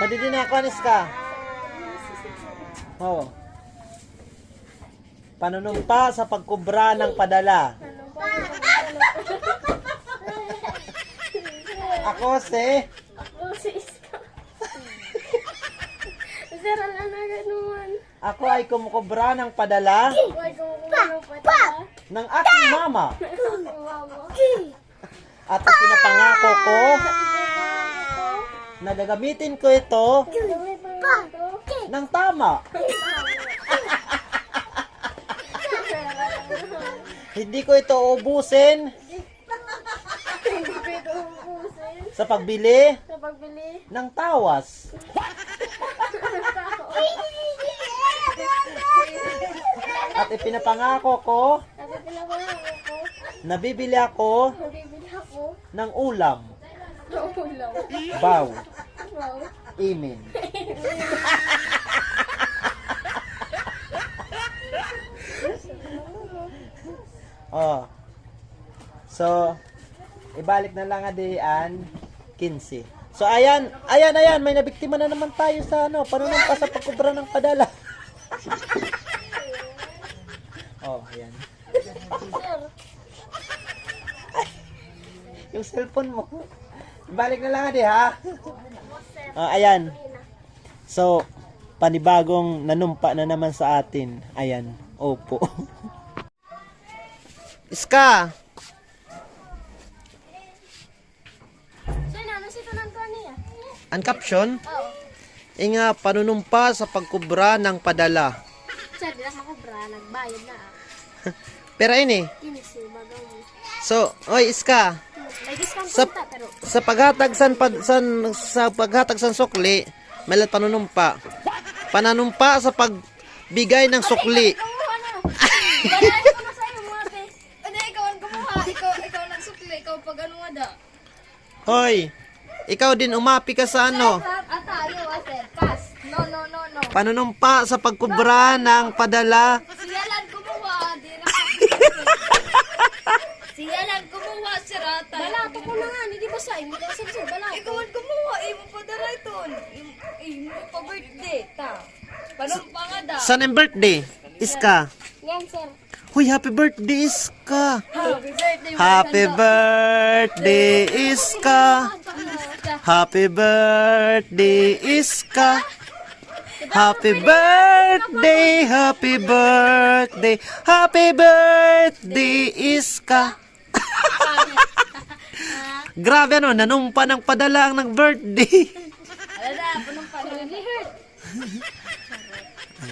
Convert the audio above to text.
Pwede din ako, Aniska. Oo. Panunumpa sa pagkubra ng padala. Ako si... Ako si Iska. Sir, alam na ganuman. Ako ay kumukubra ng padala Ako ay kumukuha ng padala. ng aking mama. Aking mama. At pinapangako ko na gagamitin ko ito ng tama. Hindi ko ito ubusin sa pagbili Sa pagbili ng tawas. At ipinapangako ko Kasi pinapangako ko, na bibili ako mabibili ako ng ulam. ng ulam. Baw. Wow. Imin. Oh. So, ibalik na lang adian 15. So, ayan, may nabiktima na naman tayo sa panunumpa sa pagkubra ng padala. Oh, ayan. Sir, Yung cellphone mo. Ibalik na lang adi, ha? Ayan. So, panibagong nanumpa na naman sa atin. Ayan. Opo. Iska! sir, ano si tanan ko niya? Ang caption, Oo. inga panunumpa sa pagkubra ng padala. Sir, di na makubra, nagbayad na. Pero ini, Kinisi, bagang mo. so, oy Iska, May discount Sa- punta, pero sa paghatag san sukli, may lat panunumpa. Pananumpa sa pagbigay ng sukli. kumuha na. Bayaran ko na sa'yo, mga te. Ano, ikaw ang kumuha. Ikaw nagsukli. Ikaw pag ano nga da. Hoy, ikaw din umapi ka sa ano? Tayo, sir. Pass. No. Panunumpa sa pagkubra ng padala. Siya lang kumuha. Di na Siya lang kumuha, sir. Balato ko na nga, hindi ba sa inyo? Sir, balato. Ikaw ang kumuha. Imo pa da right on. Imo pa birthday. Ta. Panong pa nga da. San ang birthday? Iska. Yan, sir. Huy, happy birthday, Iska. Happy birthday. Happy birthday, Iska. Happy birthday, Iska. Happy birthday, happy birthday, happy birthday, Iska. Grabe nanumpa ng padala ng birthday. Ala da, panong pa. Really hurt.